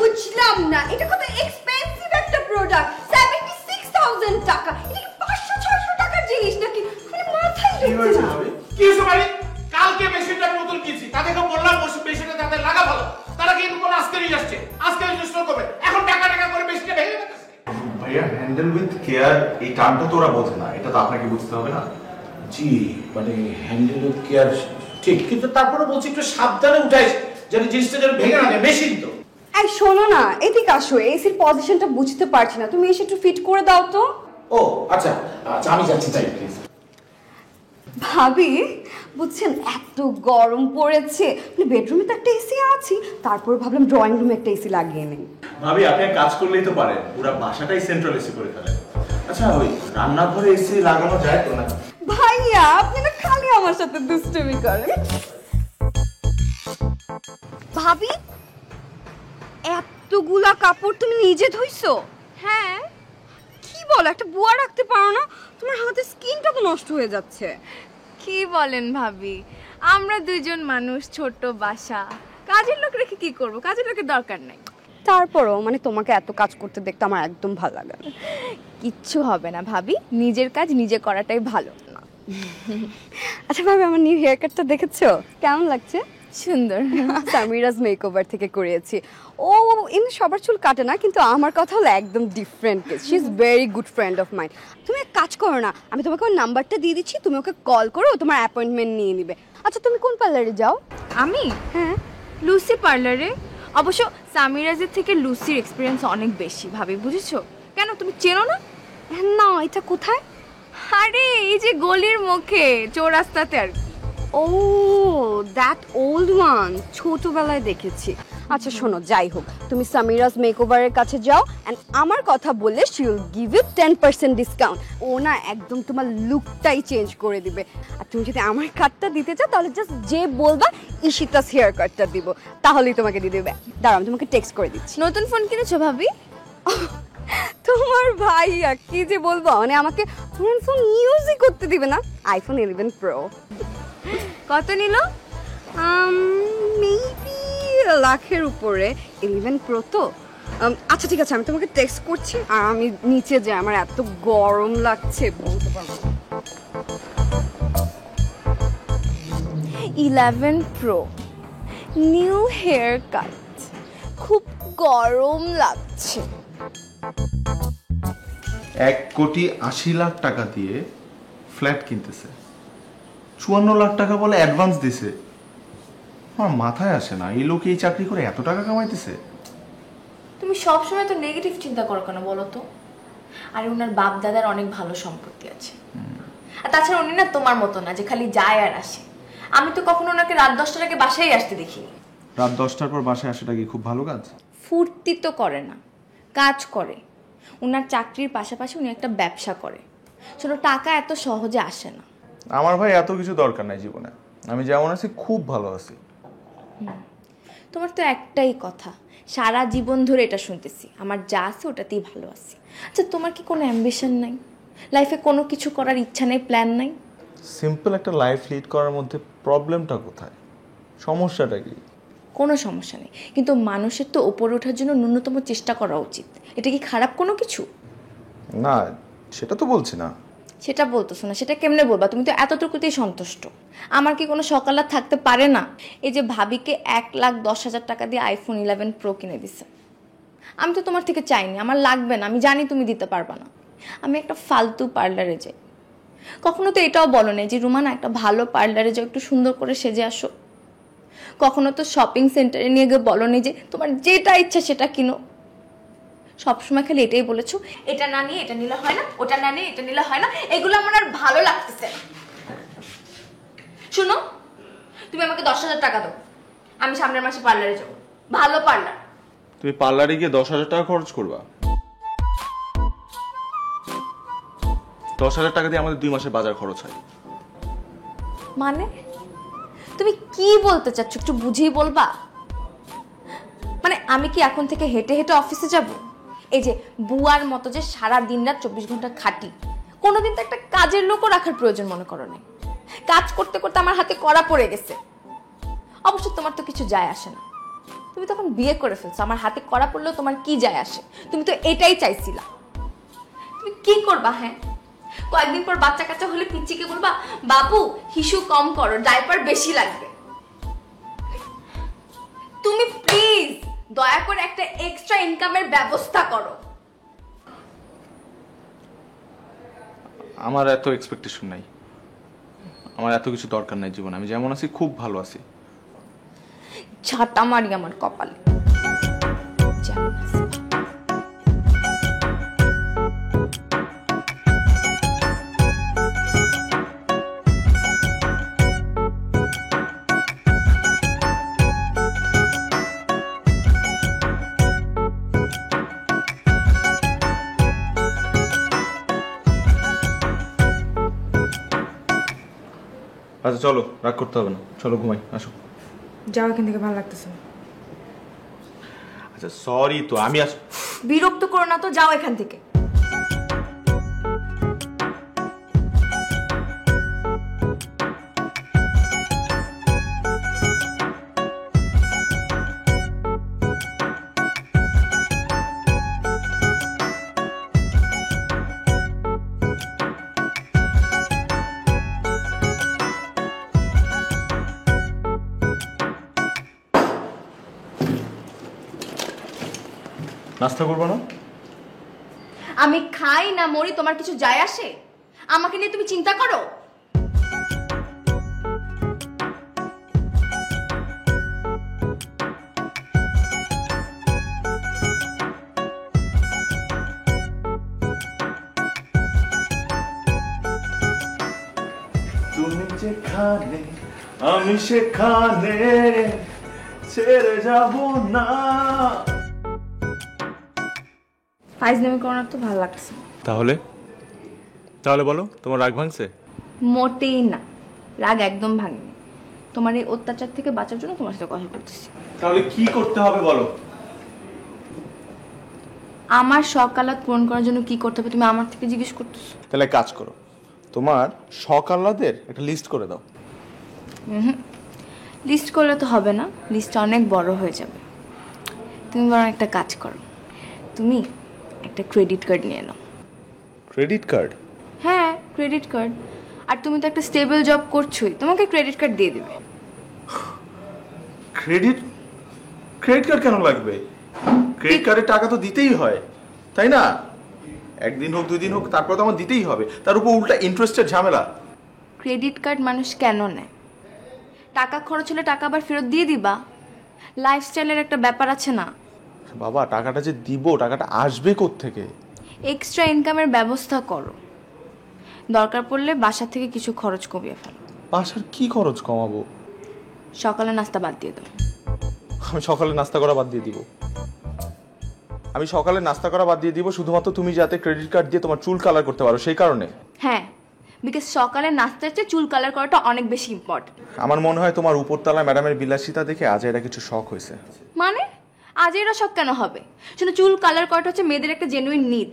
বুঝলাম না, এটা কত এক্সপেন্সিভ একটা প্রোডাক্ট, 76,000 টাকা। এটা কি 500-600 টাকার জিনিস নাকি? মানে মাথায় ঢুকছে না। কি হয়েছে ভাই? কালকে মেশিনটা নতুন কিনছি, তাদেরকে বললাম মেশিনটা তাদের লাগা ভালো, তারা কিন্তু কোন আজকে নিয়ে আসছে, আজকে ইনস্টল করবে, এখন টাকা টাকা করে মেশিনটা ভেঙে গেছে। ভাইয়া হ্যান্ডেল উইথ কেয়ার এই টার্মটা তো ওরা বোঝে না, এটা তো আপনাকে বুঝতে হবে না। জি মানে হ্যান্ডেল উইথ কেয়ার ঠিক, কিন্তু তারপরে বলছি একটু সাবধানে উঠাইস, যেন জিনিসটা যেন ভেঙে না যায়, মেশিন তো। এই শোনো না, এদিকে আসো, এসির পজিশনটা বুঝতে পারছি না, তুমি এসে একটু ফিট করে দাও তো। ও আচ্ছা আচ্ছা, আমি যাচ্ছি, তাই প্লিজ। ভাবি বুঝছেন এত গরম পড়েছে, বেডরুমে তো একটা এসি আছে, তারপর ভাবলাম ড্রয়িং রুমে একটা এসি লাগিয়ে নেই। ভাবি আপনি কাজ করলেই তো পারেন, পুরো বাসাটাই সেন্ট্রাল এসি করে ফেলেন। আচ্ছা ওই রান্নাঘরে এসি লাগানো যায় তো না? ভাইয়া আপনি না খালি আমার সাথে দুষ্টুমি করেন। ভাবি এতগুলা কাপড় তুমি নিজে ধুইছো? হ্যাঁ। কি বলো, একটা বুয়া রাখতে পারো না? তোমার হাতের স্কিনটা তো নষ্ট হয়ে যাচ্ছে। কি বলেন ভাবি, আমরা দুইজন মানুষ, ছোট বাসা, কাজের লোক রেখে কি করব? কাজের লোকের দরকার নাই। তারপরও মানে তোমাকে এত কাজ করতে দেখতে আমার একদম ভালো লাগে না। কিচ্ছু হবে না ভাবি, নিজের কাজ নিজে করাটাই ভালো। আচ্ছা ভাবি, আমার নিউ হেয়ার কাটটা দেখেছো? কেমন লাগছে? সুন্দর। সামিরাজ মেকওভার থেকে করিয়েছি। ও এমনি সবার চুল কাটে না, কিন্তু আমার কথা হলো একদম different case. She is very good friend of mind. তুমি এক কাজ করো না, আমি তোমাকে ওর নাম্বারটা দিয়ে দিচ্ছি, তুমি ওকে কল করো, তোমার অ্যাপয়েন্টমেন্ট নিয়ে নিবে। আচ্ছা তুমি কোন পার্লারে যাও? আমি হ্যাঁ লুসি পার্লারে। অবশ্য সামিরাজের থেকে লুসির এক্সপিরিয়েন্স অনেক বেশি ভাবি, বুঝেছো? কেন তুমি চেনো না? না, এটা কোথায়? আরে এই যে গলির মুখে চৌরাস্তাতে আর কি। ও দ্যাট ওল্ড ওয়ান, ছোটবেলায় দেখেছি। আচ্ছা শোনো, যাই হোক, তুমি সামিরাজ মেকওভারের কাছে যাও, এন্ড আমার কথা বললে she will give you 10% discount. ও না একদম তোমার লুকটাই চেঞ্জ করে দিবে। আর তুমি যদি আমার কাটটা দিতে চাও তাহলে জাস্ট যে বলবা ইশিতাস হেয়ার কাটটা দিব, তাহলেই তোমাকে দিয়ে দেবে। দাঁড়াও আমি তোমাকে টেক্সট করে দিচ্ছি। নতুন ফোন কিনেছো ভাবি? তোমার ভাইয়া কি যে বলবো, মানে আমাকে পুরান ফোন ইউজই করতে দিবে না। IPhone 11 pro. কত নিল? মেবি লাখের উপরে। 11 প্রো তো। আচ্ছা ঠিক আছে, আমি তোমাকে টেক্সট করছি, আর আমি নিচে যাই, আমার এত গরম লাগছে বলতে পারবো না। 11 প্রো, নিউ হেয়ার কাট, খুব গরম লাগছে। 1,80,00,000 টাকা দিয়ে ফ্ল্যাট কিনতেছে, 54 লাখ টাকা বলে অ্যাডভান্স দিছে। আমার মাথায় আসে না, এই লোক এই চাকরি করে এত টাকা কামাইতেছে। তুমি সবসময় তো নেগেটিভ চিন্তা করো কেন বলো তো? আর ওনার বাপ দাদার অনেক ভালো সম্পত্তি আছে, আর তাছাড়া উনি না তোমার মতো না যে খালি যায় আর আসে। আমি তো কখনো ওনাকে রাত 10টার আগে বাসায় আসতে দেখিনি। রাত 10টার পর বাসায় আসাটা কি খুব ভালো কাজ? ফুর্তি তো করে না, কাজ করে। ওনার চাকরির পাশাপাশি উনি একটা ব্যবসা করে। ছোট টাকা এত সহজে আসে না। আমার ভাই এত কিছু দরকার নাই জীবনে, আমি যেমন আছি খুব ভালো আছি। তোমার তো একটাই কথা, সারা জীবন ধরে এটা শুনতেছি, আমার যা আছে ওটাতেই ভালো আছি। আচ্ছা তোমার কি কোনো অ্যাম্বিশন নাই? লাইফে কোনো কিছু করার ইচ্ছা নেই, প্ল্যান নাই? সিম্পল একটা লাইফ লিড করার মধ্যে প্রবলেমটা কোথায়, সমস্যাটা কি? কোনো সমস্যা নেই, কিন্তু মানুষের তো ওপরে ওঠার জন্য ন্যূনতম চেষ্টা করা উচিত। এটা কি খারাপ কোনো কিছু? না সেটা তো বলছি না। সেটা বলতেছো না, সেটা কেমনে বলবা? তুমি তো এতটুকুতেই সন্তুষ্ট। আমার কি কোনো সকাল আর থাকতে পারে না? এই যে ভাবিকে 1,10,000 টাকা দিয়ে আইফোন 11 প্রো কিনে দিছে, আমি তো তোমার থেকে চাইনি, আমার লাগবে না, আমি জানি তুমি দিতে পারবা না। আমি একটা ফালতু পার্লারে যাই, কখনো তো এটাও বলো না যে রুমানা একটা ভালো পার্লারে যাও, একটু সুন্দর করে সেজে আসো। কখনো তো শপিং সেন্টারে নিয়ে গিয়ে বলো নি যে তোমার যেটা ইচ্ছা সেটা কিনো। সবসময় খালি এটাই বলেছো, এটা না নিয়ে এটা নিলে হয় না, ওটা না নিয়ে এটা নিলে হয় না। এগুলো আমার আর ভালো লাগতেছে না। শুনো, তুমি আমাকে 10,000 টাকা দাও, আমি সামনের মাসে পার্লারে যাবো, ভালো পার্লার। তুমি পার্লারে গিয়ে 10,000 টাকা খরচ করবা? 10,000 টাকা দিয়ে আমাদের 2 মাসের বাজার খরচ হয়। মানে তুমি কি বলতে চাচ্ছ, একটু বুঝিয়ে বলবা? মানে আমি কি এখন থেকে হেঁটে হেঁটে অফিসে যাব? এই যে বুয়ার মতো যে সারা দিন রাত 24 ঘন্টা খাটি, কোনোদিন তো একটা কাজের লোকও রাখার প্রয়োজন মনে করো না? কাজ করতে করতে আমার হাতে কড়া পড়ে গেছে। অবশ্য তোমার তো কিছু যায় আসে না, তুমি তখন বিয়ে করে ফেলছো, আমার হাতে করা পড়লেও তোমার কি যায় আসে? তুমি তো এটাই চাইছিলা। তুমি কি করবা? হ্যাঁ, কয়েকদিন পর বাচ্চা কাচ্চা হলে পিচ্চিকে বলবা বাবু হিসু কম করো, ডাইপার বেশি লাগবে। তুমি প্লিজ দয়া করে একটা এক্সট্রা ইনকামের ব্যবস্থা করো। আমার এত এক্সপেকটেশন নাই, আমার এত কিছু দরকার নাই জীবন। আমি যেমন আছি খুব ভালো আছি। ঝাঁটা মারি আমার কপালে। যেমন আছি। আচ্ছা চলো, রাগ করতে হবে না, চলো ঘুমাই, আসো। যাও এখান থেকে, ভালো লাগতেছে না। আচ্ছা সরি তো, আমি বিরক্ত করো না তো, যাও এখান থেকে। নাস্তা করবো না? আমি খাই না মরি তোমার কিছু যায় আসে? আমাকে নিয়ে তুমি চিন্তা করো। তুমি যেখানে আমি সেখানে ছেড়ে যাব না। ফাইজলামি করো না তো, ভালো লাগছে। তাহলে তাহলে বলো, তোমার রাগ ভাঙছে? মোটেই না, রাগ একদম ভাঙেনি। তোমার এই অত্যাচার থেকে বাঁচার জন্য তোমার সাথে কথা বলতেছি। তাহলে কি করতে হবে বলো? আমার সকালাত পূরণ করার জন্য কি করতে হবে তুমি আমার থেকে জিজ্ঞেস করতেছো? তাহলে কাজ করো, তোমার শখ আহ্লাদের একটা লিস্ট করে দাও। লিস্ট করলে তো হবে না, লিস্টটা অনেক বড় হয়ে যাবে। তুমি বরং একটা কাজ করো, তুমি একটা ক্রেডিট কার্ড নিয়ে নাও। Credit card? হ্যাঁ, ক্রেডিট কার্ড। আর তুমি তো একটা স্টেবল জব করছোই, তোমাকে ক্রেডিট কার্ড দিয়ে দেবে। ক্রেডিট কার্ড কেন লাগবে? ক্রেডিট কার্ডের টাকা তো দিতেই হয়, তাই না? একদিন হোক, 2 দিন হোক, তারপর তো আমার দিতেই হবে। তার উপর উল্টা ইন্টারেস্টের ঝামেলা। ক্রেডিট কার্ড মানুষ কেন নেয়? টাকা খরচ হলে টাকা আবার ফেরত দিয়ে দিবা। লাইফস্টাইলের একটা ব্যাপার আছে না? বাবা, টাকাটা যে দিব, টাকাটা আসবে কোত্থেকে? এক্সট্রা ইনকামের ব্যবস্থা করো। দরকার পড়লে বাসা থেকে কিছু খরচ কমিয়ে ফেলো। বাসার কি খরচ কমাবো? সকালে নাস্তা বাদ দিয়ে দাও। আমি সকালে নাস্তা করা বাদ দিয়ে দিব? আমি সকালে নাস্তা করা বাদ দিয়ে দিব শুধুমাত্র তুমি যাতে ক্রেডিট কার্ড দিয়ে তোমার চুল কালার করতে পারো সেই কারণে? হ্যাঁ, বিকজ সকালে নাস্তার চেয়ে চুল কালার করাটা অনেক বেশি ইম্পর্টেন্ট। আমার মনে হয় তোমার উপরতলায় ম্যাডামের বিলাসিতা দেখে আজ এরা কিছু শখ হয়েছে। মানে আজ এরা সব কেন হবে? শুনে চুল কালার করাটা হচ্ছে মেয়েদের একটা জেনুইন নিড।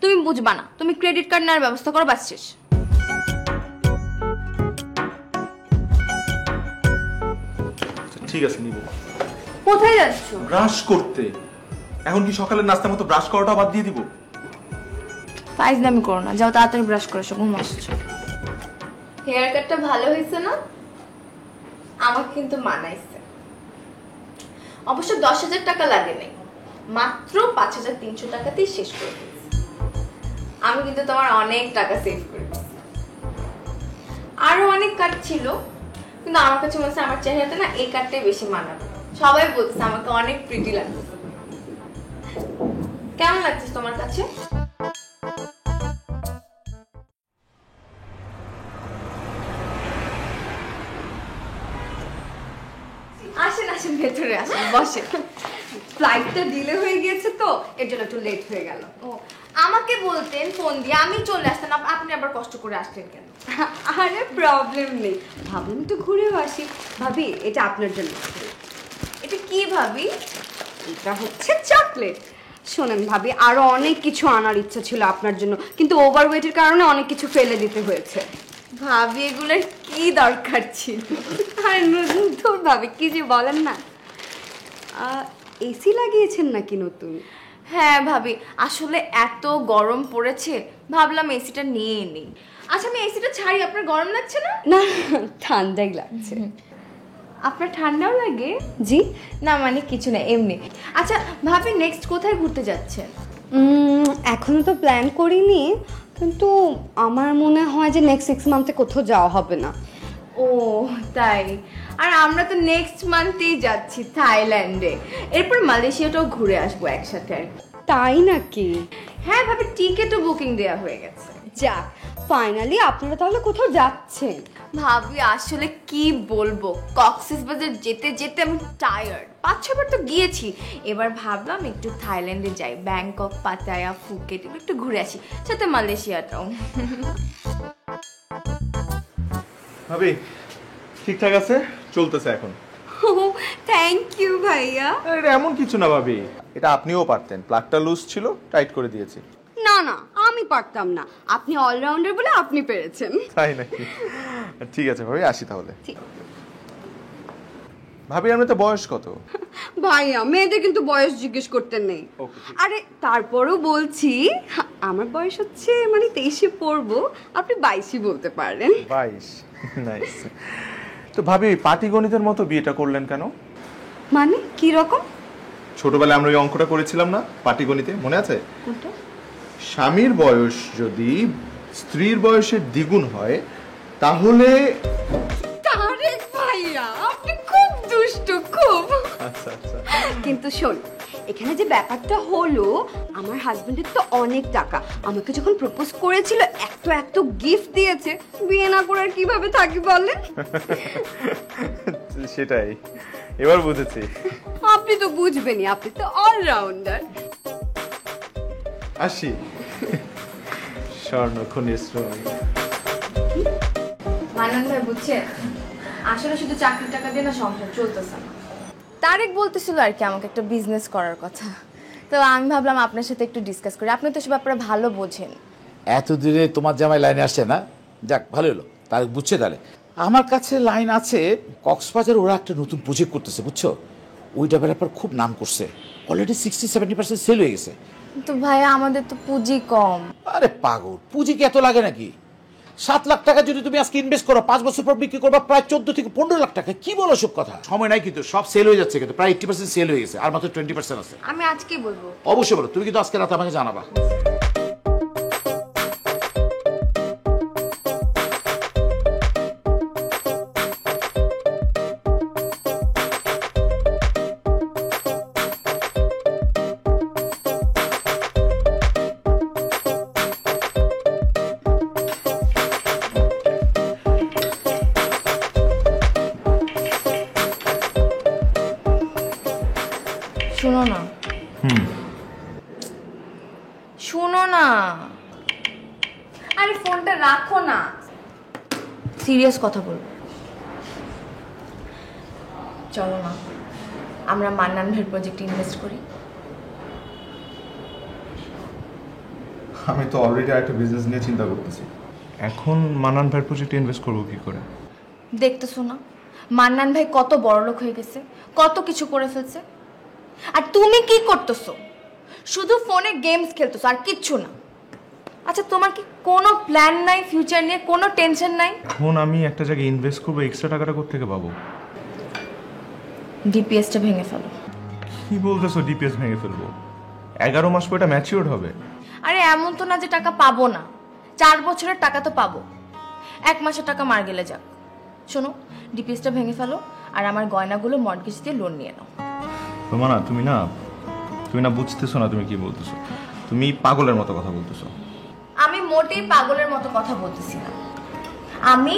তুমি বুঝবা না, তুমি ক্রেডিট কার্ড নেওয়ার ব্যবস্থা করো, বাস শেষ। ঠিক আছে, নিব। কোথায় যাচ্ছ? ব্রাশ করতে। এখন কি সকালের নাস্তার মতো ব্রাশ করাটা বাদ দিয়ে দিব? ফাইজলামি করো না, যাও তাড়াতাড়ি ব্রাশ করে এসো, ঘুম আসছে। হেয়ার কাটটা ভালো হয়েছে না? আমাকে কিন্তু মানাইছে। অবশ্য 10,000 টাকা লাগে নাই, মাত্র 5,300 টাকাতেই শেষ করে দিয়েছি। আমি কিন্তু তোমার অনেক টাকা সেভ করেছি। আরো অনেক কাট ছিল, কিন্তু আমার কাছে মনে হচ্ছে আমার চেহারাতে না এই কাটটাই বেশি মানাবে। সবাই বলছে আমাকে অনেক প্রিটি লাগছে। কেমন লাগছে তোমার কাছে? আসেন আসেন, ভেতরে আসেন, বসেন। ফ্লাইটটা ডিলে হয়ে গিয়েছে তো এর জন্য একটু লেট হয়ে গেল। ও, আমাকে বলতেন ফোন দিয়ে, আমি চলে আসতাম। আপনি আবার কষ্ট করে আসলেন কেন? আরে প্রবলেম নেই, ভাবলাম একটু ঘুরেও আসি। ভাবি, এটা আপনার জন্য। এটা কি ভাবি? এটা হচ্ছে চকলেট। শোনেন ভাবি, আরো অনেক কিছু আনার ইচ্ছা ছিল আপনার জন্য, কিন্তু ওভারওয়েটের কারণে অনেক কিছু ফেলে দিতে হয়েছে। ভাবি, এগুলোর কি দরকার ছিল? আর নতুন ভাবি কি যে বলেন না। এসি লাগিয়েছেন নাকি নতুন? হ্যাঁ ভাবি, আসলে এত গরম পড়েছে, ভাবলাম এসিটা নিয়ে নিই। আচ্ছা আমি এসিটা ছাড়ি, আপনার গরম লাগছে না? না, ঠান্ডাই লাগছে। আপনার ঠান্ডাও লাগে? জি না মানে কিছু না, এমনি। আচ্ছা ভাবি, নেক্সট কোথায় ঘুরতে যাচ্ছেন? এখনো তো প্ল্যান করিনি, কিন্তু আমার মনে হয় যে নেক্সট 6 মান্থে কোথাও যাওয়া হবে না। ও তাই? আর আমরা তো নেক্সট মান্থেই যাচ্ছি থাইল্যান্ডে, এরপর মালয়েশিয়াটাও ঘুরে আসবো একসাথে আর কি। তাই নাকি? হ্যাঁ ভাবি, টিকিটও বুকিং দেওয়া হয়ে গেছে। যাক, ফাইনালি আপনারা তাহলে কোথাও যাচ্ছেন। ভাবি আসলে কি বলবো, কক্সবাজার যেতে যেতে আমি টায়ার্ড, 5-6 বার তো গিয়েছি। এবার ভাবলাম একটু থাইল্যান্ডে যাই, ব্যাংকক, পাতায়া, ফুকেট এগুলো একটু ঘুরে আসি, সাথে মালয়েশিয়াটাও। ভাবি ঠিকঠাক আছে, চলতেছে এখন। থ্যাংক ইউ ভাইয়া। এটা এমন কিছু না ভাবি, এটা আপনিও পারতেন, প্লাগটা লুজ ছিল, টাইট করে দিয়েছি। না না, আমি পারতাম না, আপনি অলরাউন্ডার বলে আপনি পেরেছেন। তাই নাকি? ঠিক আছে ভাবি, আসি তাহলে। ঠিক। ভাবি আপনি তো বয়স কত? ভাইয়া, মেয়েদের কিন্তু বয়স জিজ্ঞেস করতে নেই। Okay, ঠিক। আরে তারপরও বলছি, আমার বয়স হচ্ছে মানে 23-এ পড়বো, আপনি 22-ই বলতে পারেন। 22, নাইস। তো ভাবি পাটিগণিতের মতো বিয়েটা করলেন কেন? মানে কি রকম? ছোটবেলায় আমরা ওই অঙ্কটা করেছিলাম না পাটিগণিতে, মনে আছে? কোনটা? স্বামীর বয়স যদি স্ত্রীর বয়সের দ্বিগুণ হয় তাহলে। তারেক ভাইয়া, আপনি খুব দুষ্ট, খুব। আচ্ছা আচ্ছা। কিন্তু শোন, এখানে যে ব্যাপারটা হলো, আমার হাজবেন্ডের তো অনেক টাকা, আমাকে যখন প্রপোজ করেছিল এত এত গিফট দিয়েছে, বিয়ে না করে আর কিভাবে থাকি বলেন? সেটাই, এবার বুঝেছি। আপনি তো বুঝবেনই, আপনি তো অলরাউন্ডার। আসি। স্বর্ণ খনিজ শ্রম। মানন ভাই বুঝছেন, আসলে শুধু চাকরির টাকা দিয়ে না সংসার চলতেছে না। তারেক বলতেছিল আর কি আমাকে একটা বিজনেস করার কথা, তো আমি ভাবলাম আপনার সাথে একটু ডিসকাস করি, আপনি তো সব ব্যাপারে ভালো বোঝেন। এত দূরে তোমার জামাই লাইনে আসছে না, যাক ভালো হলো, তার বুঝছে। তাহলে আমার কাছে লাইন আছে, কক্সবাজার ওরা একটা নতুন প্রজেক্ট করতেছে বুঝছো, ওইটা ব্যাপার খুব নাম করছে, অলরেডি 60-70% সেল হয়ে গেছে। তো ভাইয়া আমাদের তো পুঁজি কম। আরে পাগল, পুঁজি কি এত লাগে নাকি? 7 লাখ টাকা যদি তুমি আজকে ইনভেস্ট করো, 5 বছর পর বিক্রি করবা প্রায় 14 থেকে 15 লাখ টাকা। কি বলো সব কথা? সময় নাই কিন্তু, সব সেল হয়ে যাচ্ছে, কিন্তু প্রায় 80% সেল হয়ে গেছে, আর মাত্র 20% আছে। আমি আজকেই বলবো। অবশ্যই বলো, তুমি কিন্তু আজকে রাতে আমাকে জানাবা। শোনো না, শোনো না, আরে ফোনটা রাখো না, সিরিয়াস কথা বলবো। চলো না আমরা মান্নান ভাইয়ের প্রজেক্টে ইনভেস্ট করি। আমি তো অলরেডি একটা বিজনেস নিয়ে চিন্তা করতেছি, এখন মানান ভাইয়ের প্রজেক্টে ইনভেস্ট করবো কি করে? দেখতেছো না মান্নান ভাই কত বড় লোক হয়ে গেছে, কত কিছু করে ফেলছে, আর তুমি কি করতেছো? শুধু ফোনে গেমস খেলতেছো আর কিচ্ছু না। আচ্ছা তোমার কি কোনো প্ল্যান নাই ফিউচার নিয়ে, কোনো টেনশন নাই? এখন আমি একটা জায়গায় ইনভেস্ট করবো, এক্সট্রা টাকাটা কোত্থেকে পাবো? ডিপিএসটা ভেঙে ফেলো। কি বলতেছো ডিপিএস ভেঙে ফেলবো? 11 মাস পর এটা ম্যাচিওর হবে। আরে এমন তো না যে টাকা পাবো না, 4 বছরের টাকা তো পাবো, 1 মাসের টাকা মার গেলে যাক। শোনো, ডিপিএসটা ভেঙে ফেলো আর আমার গয়নাগুলো মর্টগেজ দিয়ে লোন নিয়ে নাও। রোমানা, তুমি না বুঝতেছো না তুমি কি বলতেছো, তুমি পাগলের মতো কথা বলতেছো। আমি মোটেই পাগলের মতো কথা বলতেছি না, আমি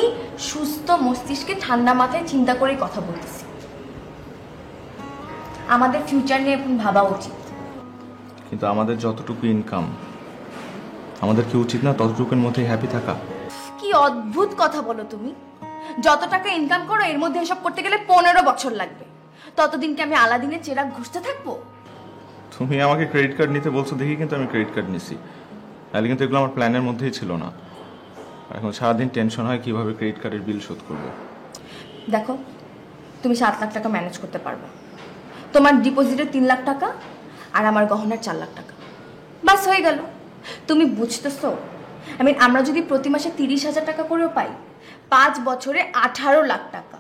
সুস্থ মস্তিষ্কে ঠান্ডা মাথায় চিন্তা করে কথা বলতেছি। আমাদের ফিউচার নিয়ে এখন ভাবা উচিত। কিন্তু আমাদের যতটুকু ইনকাম, আমাদের কি উচিত না ততটুকুর মধ্যে হ্যাপি থাকা? কি অদ্ভুত কথা বলো তুমি। যত টাকা ইনকাম করো এর মধ্যে এসব করতে গেলে 15 বছর লাগবে। ততদিন কি আমি আলাদিনের চেরাগ ঘুষতে থাকবো? তুমি আমাকে ক্রেডিট কার্ড নিতে বলছো দেখি কিন্তু আমি ক্রেডিট কার্ড নিছি, তাহলে কিন্তু এগুলো আমার প্ল্যানের মধ্যেই ছিল না। এখন সারাদিন টেনশন হয় কিভাবে ক্রেডিট কার্ডের বিল শোধ করবো। দেখো তুমি 7 লাখ টাকা ম্যানেজ করতে পারবে, তোমার ডিপোজিটে 3 লাখ টাকা আর আমার গহনার 4 লাখ টাকা, বাস হয়ে গেল। তুমি বুঝতেছো? আমরা যদি প্রতি মাসে 30,000 টাকা করেও পাই, 5 বছরে 18 লাখ টাকা।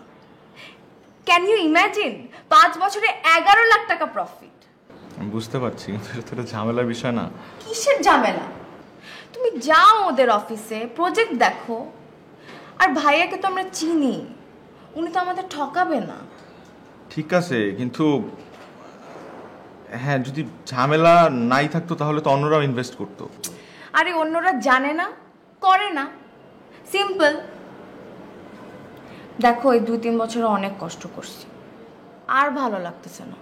Can you imagine? 5 বছরে 11 লাখ টাকা প্রফিট। আমি বুঝতে পারছি, কিন্তু এটা তো ঝামেলার বিষয় না। কিসের ঝামেলা? তুমি যাও ওদের অফিসে, প্রজেক্ট দেখো। আর ভাইয়াকে তো আমরা চিনি, উনি তো আমাদের ঠকাবে না। ঠিক আছে, কিন্তু হ্যাঁ, যদি ঝামেলা নাই থাকতো তাহলে তো অন্যরাও ইনভেস্ট করতো। আরে অন্যরা জানে না, করে না, সিম্পল। দেখো এই 2-3 বছরে অনেক কষ্ট করছি, আর ভালো লাগতেছে না।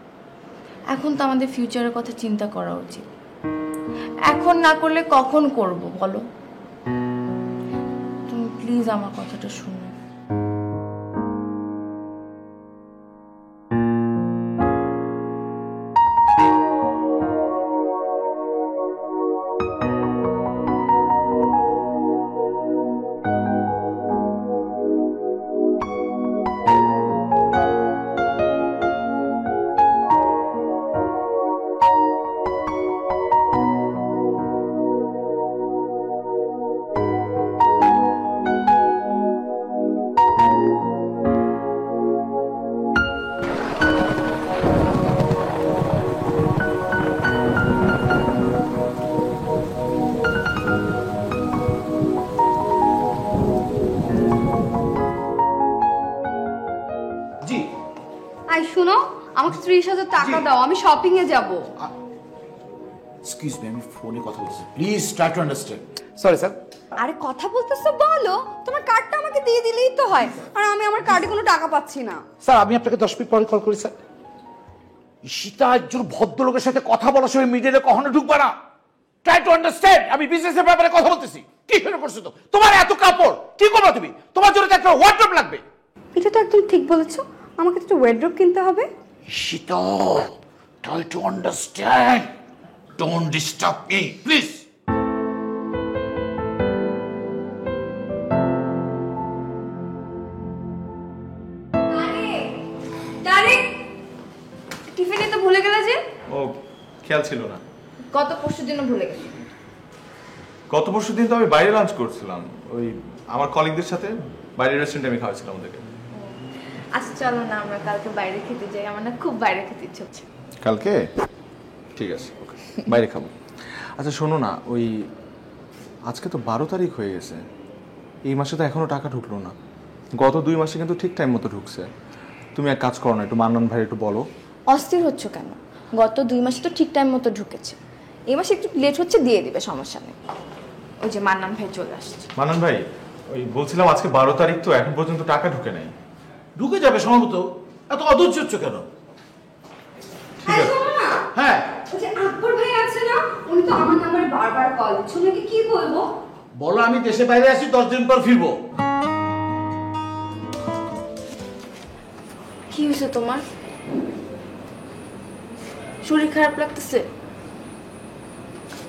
এখন তো আমাদের ফিউচারের কথা চিন্তা করা উচিত। এখন না করলে কখন করব বলো? তুমি প্লিজ আমার কথাটা শুনো। জি আই শুনো, আমাকে 30,000 টাকা দাও, আমি শপিং এ যাব। এক্সকিউজ মি, আমি ফোনে কথা বলছি, please try to understand. Sorry sir. আরে কথা বলতেছো বলো, তোমার কার্ডটা আমাকে দিয়ে দিলেই তো হয়। আর আমি আমার কার্ডে কোনো টাকা পাচ্ছি না। স্যার আমি আপনাকে 10 মিনিট পরে কল করি স্যার। ঈশিতা একজন ভদ্রলোকের সাথে কথা বলার সময় মিডিয়াতে কখনো ঢুকবে না। ট্রাই টু আন্ডারস্ট্যান্ড, আমি বিজনেসের ব্যাপারে কথা বলতেছি। কি শুরু করছো তো? তোমার এত কাপড় কি করবে তুমি? তোমার জন্য তো একটা ওয়ার্ডরোব লাগবে। এটা তো একদম ঠিক বলেছো, আমাকে তো একটা ওয়ার্ডরোব কিনতে হবে। Ishita, try to understand, don't disturb me please. টিফিনে তো ভুলে গেলে যে? ও, খেয়াল ছিল না। গত পরশু দিনও ভুলে গেছি। গত পরশু দিন তো আমি বাইরে লাঞ্চ করছিলাম, ওই আমার কলিগদের সাথে বাইরে রেস্টুরেন্টে আমি খাওয়াছিলাম ওদেরকে। আচ্ছা চলো না আমরা কালকে বাইরে খেতে যাই, আমার না খুব বাইরে খেতে ইচ্ছে হচ্ছে। কালকে? ঠিক আছে, ওকে, বাইরে খাবো। আচ্ছা শোনো না, ওই আজকে তো 12 তারিখ হয়ে গেছে, এই মাসে তো এখনো টাকা ঢুকলো না। গত 2 মাসে কিন্তু ঠিক টাইম মতো ঢুকছে। তুমি এক কাজ করো না, একটু মান্নান ভাই একটু বলো। অস্থির হচ্ছ কেন? গত 2 মাসে তো ঠিক টাইম মতো ঢুকেছে, এই মাসে একটু লেট হচ্ছে, দিয়ে দিবে, সমস্যা নেই। ওই যে মান্নান ভাই চলে আসছে। মান্নান ভাই, ওই বলছিলাম আজকে 12 তারিখ তো এখন পর্যন্ত টাকা ঢুকে নাই। ঢুকে যাবে সম্ভবত, এত অধৈর্য হচ্ছ কেন? ঠিক আছে। হ্যাঁ ওই যে আকবর ভাই আছে না, উনি তো আমার নাম্বারে বারবার কল দিচ্ছে, ওনাকে কি বলবো? বলো আমি দেশে বাইরে আছি, 10 দিন পর ফিরবো। কি হয়েছে তোমার? শরীর খারাপ লাগতেছে?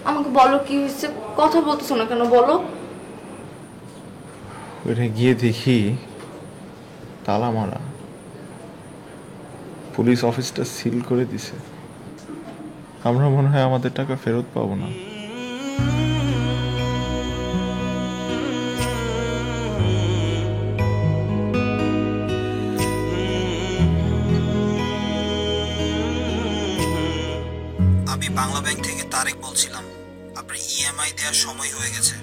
আমাকে বলো কি হয়েছে, কথা বলতেছো না কেন বলো। ওইটা গিয়ে দেখি তালা মারা, পুলিশ অফিসটা সিল করে দিছে। আমরা মনে হয় আমাদের টাকা ফেরত পাবো না। আমি বাংলা ব্যাংক থেকে তারেক বলছিলাম। আপনার ইএমআই দেওয়ার সময় হয়ে গেছে।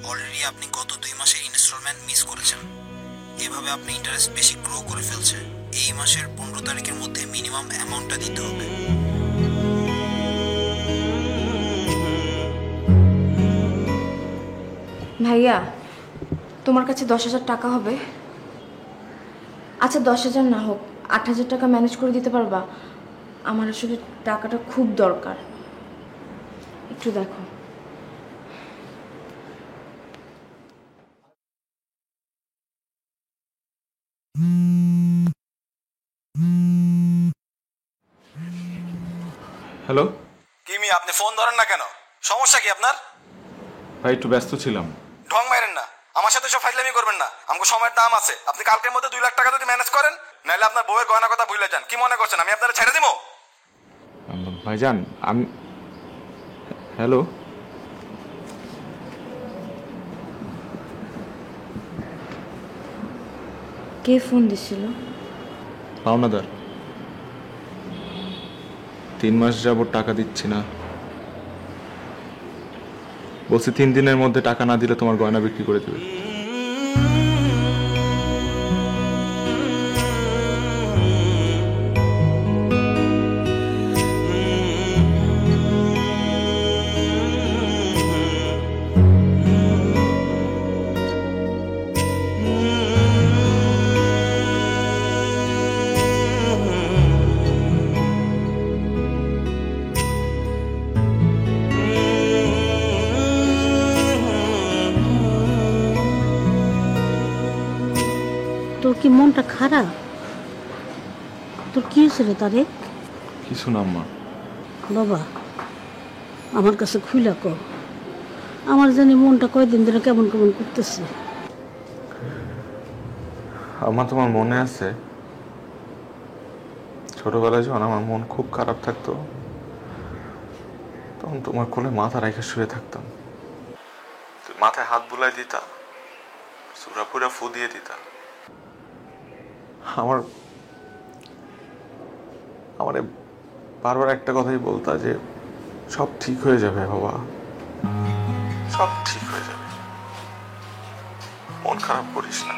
অলরেডি আপনি গত 2 মাসের ইনস্টলমেন্ট মিস করেছেন। এভাবে আপনি ইন্টারেস্ট বেশি গ্রো করে ফেলছে। এই মাসের 15 তারিখের মধ্যে মিনিমাম অ্যামাউন্টটা দিতে হবে। ভাইয়া তোমার কাছে 10,000 টাকা হবে? আচ্ছা 10,000 না হোক, 8,000 টাকা ম্যানেজ করে দিতে পারবা? আমার আসলে টাকাটা খুব দরকার, একটু দেখো। হ্যালো কি মি, আপনি ফোন ধরেন না কেন? সমস্যা কি আপনার? ভাই, একটু ব্যস্ত ছিলাম। ঢং মারেন না, আমার সাথে সব ফাইজলামি করবেন না। আমাকে সময়ের দাম আছে। আপনি কালকের মধ্যে 2 লাখ টাকা যদি ম্যানেজ করেন, নাহলে আপনার বউয়ের গয়না কথা ভুলে যান। কি মনে করছেন আমি আপনারা ছেড়ে দিব? ভাইজান আমি হ্যালো কে ফোন দিছিল? পাওনাদার 3 মাস যাবত টাকা দিচ্ছি না, বলছি 3 দিনের মধ্যে টাকা না দিলে তোমার গয়না বিক্রি করে দেবে। তোর কি মনটা খারাপ? তোর কি হয়েছে রে তারে? কিছু না আম্মা। বাবা আমার কাছে খুইলা কর, আমার জানি মনটা কয়দিন ধরে কেমন কেমন করতেছে। আম্মা তোমার মনে আছে ছোটবেলায় যখন আমার মন খুব খারাপ থাকতো তখন তোমার কোলে মাথা রেখে শুয়ে থাকতাম, তুই মাথায় হাত বুলাই দিতা, সুরা পুরা ফু দিয়ে দিতা, আমার বারবার একটা কথাই বলতা যে সব ঠিক হয়ে যাবে বাবা, সব ঠিক হয়ে যাবে, মন খারাপ করিস না।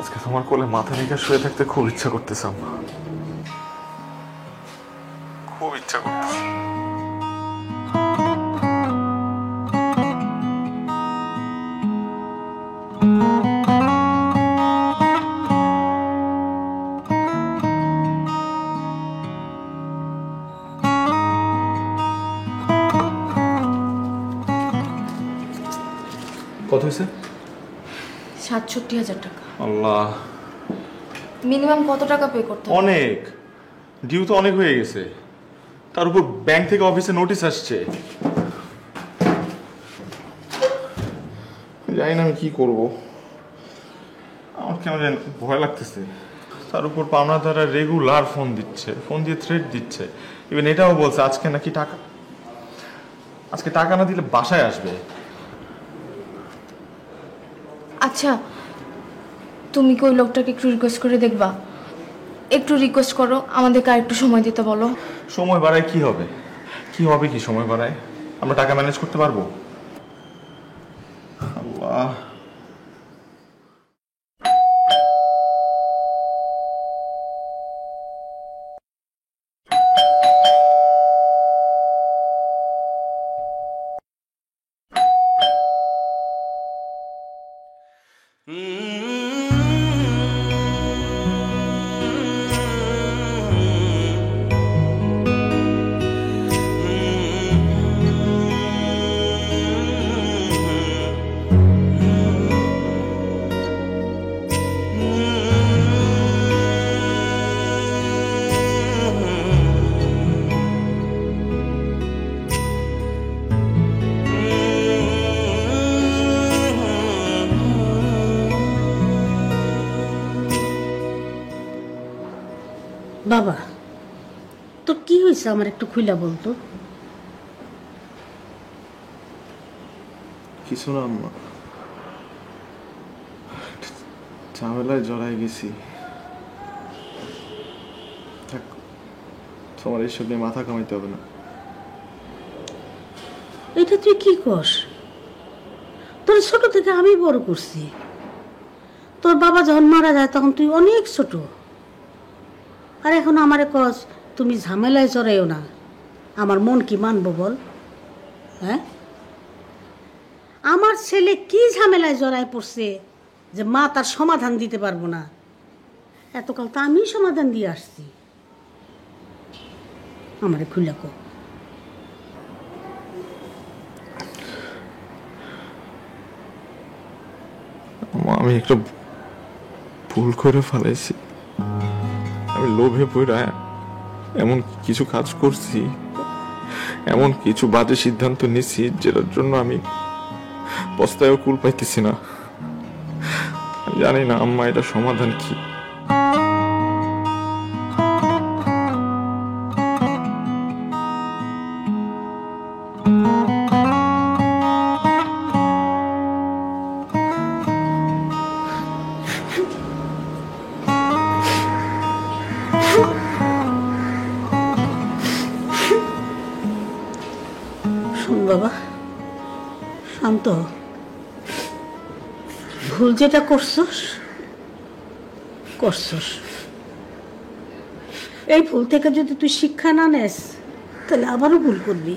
আজকে তোমার কোলে মাথা রেখে শুয়ে থাকতে খুব ইচ্ছা করতেছে আম্মা, খুব ইচ্ছা করতেছে। কত হয়েছে? ৬৭,০০০ টাকা। আল্লাহ, মিনিমাম কত টাকা পে করতে হবে? অনেক ডিউ তো অনেক হয়ে গেছে, তার উপর ব্যাংক থেকে অফিসে নোটিশ আসছে, জানি না আমি কি করব, আমার কেমন জানি ভয় লাগতেছে। তার উপর পাওনাদাররা রেগুলার ফোন দিচ্ছে, ফোন দিয়ে থ্রেট দিচ্ছে, ইভেন এটাও বলছে আজকে নাকি টাকা না দিলে বাসায় আসবে। আচ্ছা তুমি কি ওই লোকটাকে একটু রিকোয়েস্ট করে দেখবা? একটু রিকোয়েস্ট করো, আমাদেরকে আর একটু সময় দিতে বলো। সময় বাড়ায় কি হবে? কি সময় বাড়ায়? আমরা টাকা ম্যানেজ করতে পারবো? আল্লাহ, বাবা তোর কি হয়েছে আমার একটু খুইলা বলতো। কিছু না আম্মা, ঝামেলায় জড়াই গেছি, তোমার এইসব নিয়ে মাথা কামাইতে হবে না। এটা তুই কি কস? তোর ছোট থেকে আমি বড় করছি, তোর বাবা যখন মারা যায় তখন তুই অনেক ছোট, আর এখন আমারে কস তুমি ঝামেলায় জড়াইও না। আমার মন কি মানবো বল? হ্যাঁ, আমার ছেলে কি ঝামেলায় জড়ায় পড়ছে যে মা তার সমাধান দিতে পারবো না? এতকাল তো আমি সমাধান দিয়ে আসছি, আমারে খুলে কো। আমি একটা ভুল করে ফেলাইছি, আমি লোভে পড়া এমন কিছু কাজ করছি, এমন কিছু বাজে সিদ্ধান্ত নিছি যেটার জন্য আমি পস্তায়ও কুল পাইতেছি না। জানি না আম্মা এটা সমাধান কি। বাবা, শান্ত হ। ভুল যেটা করছস করছস, এই ভুল থেকে যদি তুই শিক্ষা না নেস তাহলে আবারও ভুল করবি।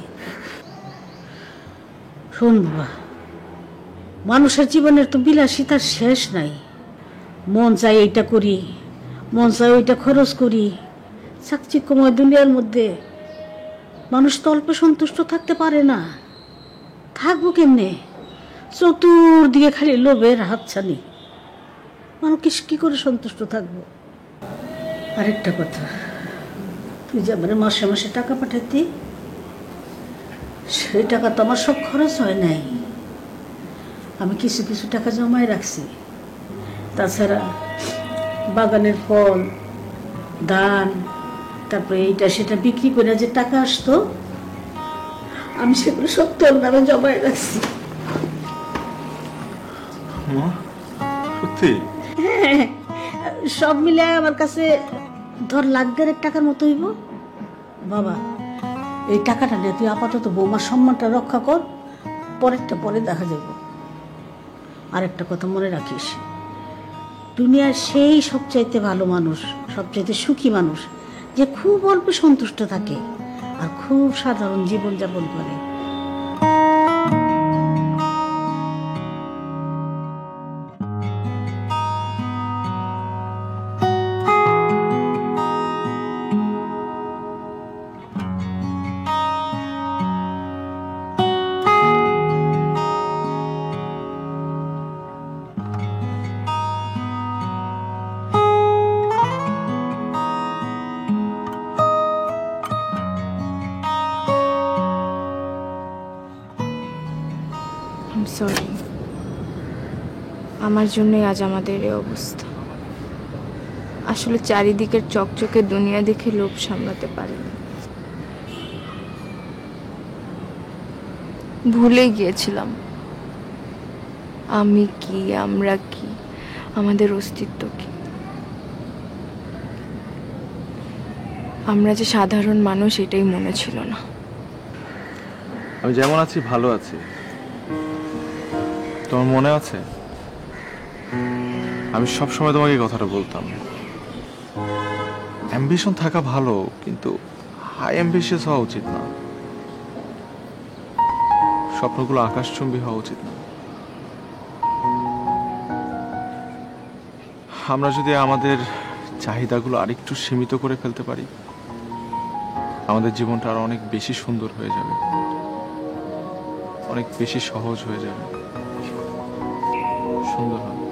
শোন বাবা, মানুষের জীবনের তো বিলাসিতার শেষ নাই। মন চাই এইটা করি, মন চাই ওইটা খরচ করি। চাকচিক্যময় দুনিয়ার মধ্যে মানুষ তো অল্প সন্তুষ্ট থাকতে পারে না। থাকবো কেমনে? চতুর্দিকে খালি লোভের হাতছানি। মানুষ কি করে সন্তুষ্ট থাকবো? আরেকটা কথা, তুই যে আমার মাসে মাসে টাকা পাঠাতি, সেই টাকা তো আমার সব খরচ হয় নাই। আমি কিছু কিছু টাকা জমায় রাখছি। তাছাড়া বাগানের ফল, ধান, তারপরে এইটা সেটা বিক্রি করে যে টাকা আসতো, আমি সেগুলো সব তোর নামে জমায় রাখছি। সত্যি? হ্যাঁ, সব মিলে আমার কাছে ধর লাখ টাকার মতো হইব। বাবা, এই টাকাটা নিয়ে তুই আপাতত বৌমার সম্মানটা রক্ষা কর, পরেরটা পরে দেখা যাবে। আরেকটা কথা মনে রাখিস, দুনিয়ার সেই সবচাইতে ভালো মানুষ, সবচাইতে সুখী মানুষ যে খুব অল্প সন্তুষ্ট থাকে আর খুব সাধারণ জীবনযাপন করে। সরি, আমার জন্যই আজ আমাদের এই অবস্থা। আসলে চারিদিকের চকচকে দুনিয়া দেখে লোভ সামলাতে পারিনি, ভুলে গিয়েছিলাম আমি কি, আমরা কি, আমাদের অস্তিত্ব কি। আমরা যে সাধারণ মানুষ এটাই মনে ছিল না। আমি যেমন আছি ভালো আছি। তোমার মনে আছে আমি সবসময় তোমাকে এই কথাটা বলতাম, অ্যাম্বিশন থাকা ভালো কিন্তু হাই অ্যাম্বিশিয়াস হওয়া উচিত না, স্বপ্নগুলো আকাশচুম্বী হওয়া উচিত না। আমরা যদি আমাদের চাহিদাগুলো আরেকটু সীমিত করে ফেলতে পারি, আমাদের জীবনটা আরো অনেক বেশি সুন্দর হয়ে যাবে, অনেক বেশি সহজ হয়ে যাবে, সুন্দর হবে।